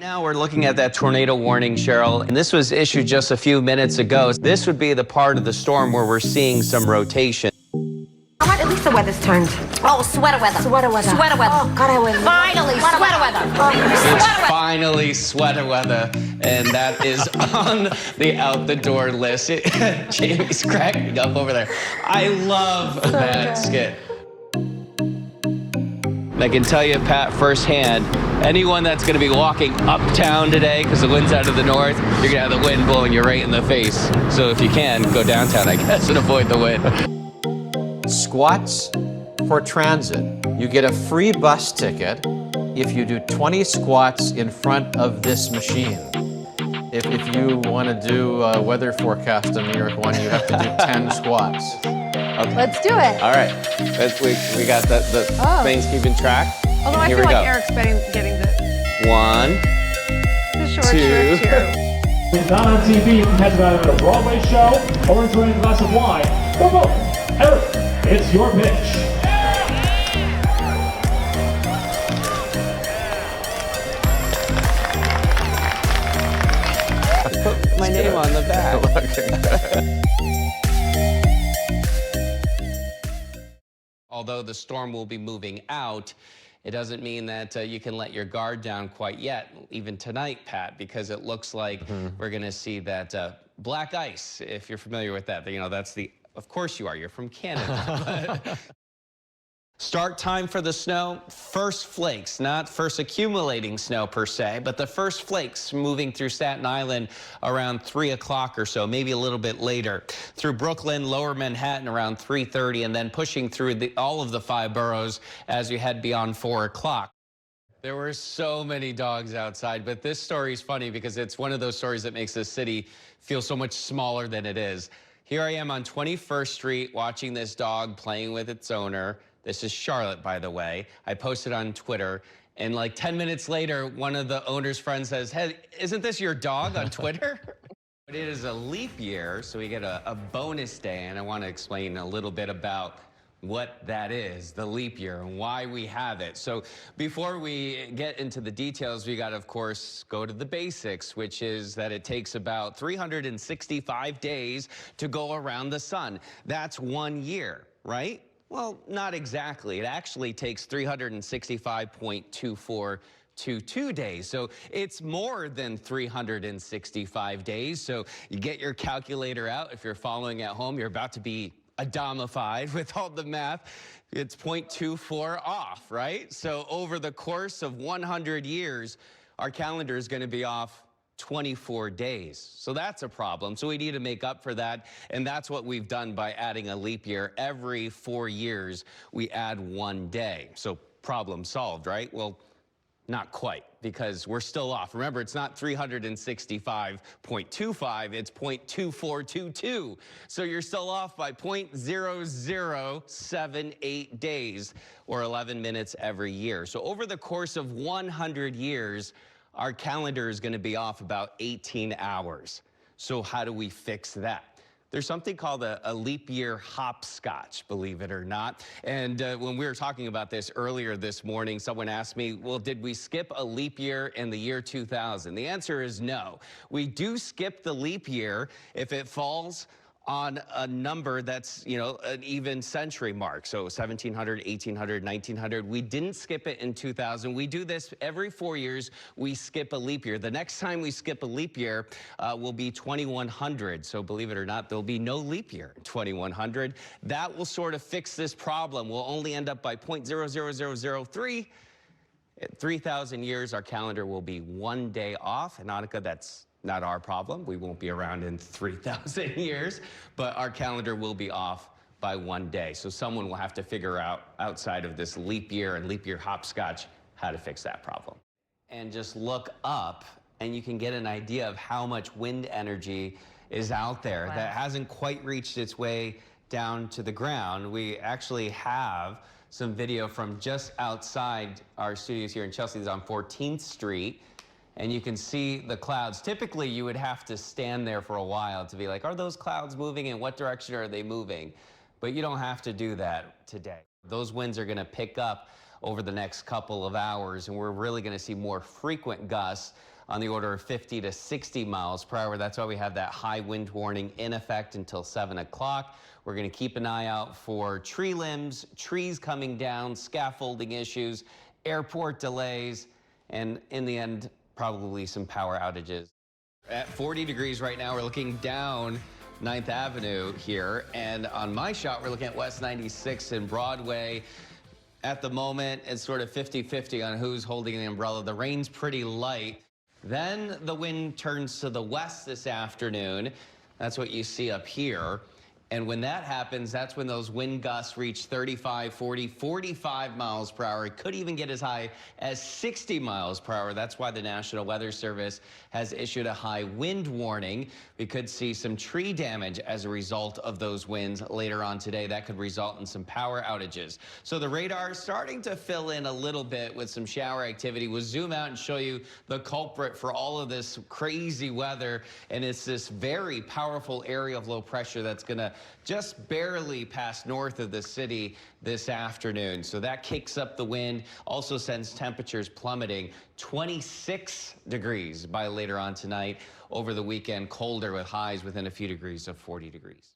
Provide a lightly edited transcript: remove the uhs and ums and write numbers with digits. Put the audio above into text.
Now we're looking at that tornado warning, Cheryl, and this was issued just a few minutes ago. This would be the part of the storm where we're seeing some rotation. At least the weather's turned. Oh, sweater weather. Sweater weather. Sweater weather. Oh, God, I went. Finally, sweater weather. It's finally sweater weather, and that is on the out the door list. Jamie's cracking up over there. I love that skit. I can tell you, Pat, firsthand, anyone that's going to be walking uptown today, because the wind's out of the north, you're going to have the wind blowing you right in the face. So if you can, go downtown, I guess, and avoid the wind. Squats for transit. You get a free bus ticket if you do 20 squats in front of this machine. If you want to do weather forecast in New York one, you have to do 10 squats. Okay. Let's do it. All right. We got the things keeping track. Although I feel like Eric's getting the 1, short 2. shrift here. It's not on TV. You can catch it either at a Broadway show or enjoying a glass of wine. Or both. Eric, it's your pitch. I put my name on the back. Although the storm will be moving out, it doesn't mean that you can let your guard down quite yet, even tonight, Pat, because it looks like we're going to see that black ice, if you're familiar with that. You know, that's of course you are, you're from Canada. Start time for the snow, first flakes, not first accumulating snow per se, but the first flakes moving through Staten Island around 3 o'clock or so, maybe a little bit later. Through Brooklyn, lower Manhattan around 3:30, and then pushing through all of the 5 boroughs as you head beyond 4 o'clock. There were so many dogs outside, but this story is funny because it's one of those stories that makes the city feel so much smaller than it is. Here I am on 21st Street watching this dog playing with its owner. This is Charlotte, by the way. I posted on Twitter, and like 10 minutes later, one of the owner's friends says, "Hey, isn't this your dog on Twitter?" But it is a leap year, so we get a bonus day, and I want to explain a little bit about what that is, the leap year, and why we have it. So before we get into the details, we got to, of course, go to the basics, which is that it takes about 365 days to go around the sun. That's 1 year, right? Well, not exactly. It actually takes 365.2422 days. So it's more than 365 days. So you get your calculator out. If you're following at home, you're about to be Adamified with all the math. It's 0.24 off, right? So over the course of 100 years, our calendar is going to be off 24 days. So that's a problem. So we need to make up for that. And that's what we've done by adding a leap year. Every 4 years, we add 1 day. So problem solved, right? Well, not quite, because we're still off. Remember, it's not 365.25, it's 0.2422. So you're still off by 0.0078 days, or 11 minutes every year. So over the course of 100 years, our calendar is going to be off about 18 hours. So how do we fix that? There's something called a leap year hopscotch, believe it or not. And when we were talking about this earlier this morning, someone asked me, well, did we skip a leap year in the year 2000? The answer is no. We do skip the leap year if it falls on a number that's, you know, an even century mark. So 1700, 1800, 1900. We didn't skip it in 2000. We do this every 4 years. We skip a leap year. The next time we skip a leap year will be 2100. So believe it or not, there'll be no leap year in 2100. That will sort of fix this problem. We'll only end up by 0.00003. At 3,000 years, our calendar will be 1 day off. And Annika, that's not our problem. We won't be around in 3,000 years, but our calendar will be off by 1 day. So someone will have to figure out, outside of this leap year and leap year hopscotch, how to fix that problem. And just look up, and you can get an idea of how much wind energy is out there that hasn't quite reached its way down to the ground. We actually have some video from just outside our studios here in Chelsea. It's on 14th Street. And you can see the clouds. Typically, you would have to stand there for a while to be like, are those clouds moving? In what direction are they moving? But you don't have to do that today. Those winds are going to pick up over the next couple of hours, and we're really going to see more frequent gusts on the order of 50 to 60 miles per hour. That's why we have that high wind warning in effect until 7 o'clock. We're going to keep an eye out for tree limbs, trees coming down, scaffolding issues, airport delays, and in the end, probably some power outages. At 40 degrees right now, we're looking down 9th Avenue here, and on my shot, we're looking at West 96 and Broadway. At the moment, it's sort of 50-50 on who's holding the umbrella. The rain's pretty light. Then the wind turns to the west this afternoon. That's what you see up here. And when that happens, that's when those wind gusts reach 35, 40, 45 miles per hour. It could even get as high as 60 miles per hour. That's why the National Weather Service has issued a high wind warning. We could see some tree damage as a result of those winds later on today. That could result in some power outages. So the radar is starting to fill in a little bit with some shower activity. We'll zoom out and show you the culprit for all of this crazy weather. And it's this very powerful area of low pressure that's going to just barely pass north of the city this afternoon. So that kicks up the wind, also sends temperatures plummeting. 26 degrees by later on tonight. Over the weekend, colder with highs within a few degrees of 40 degrees.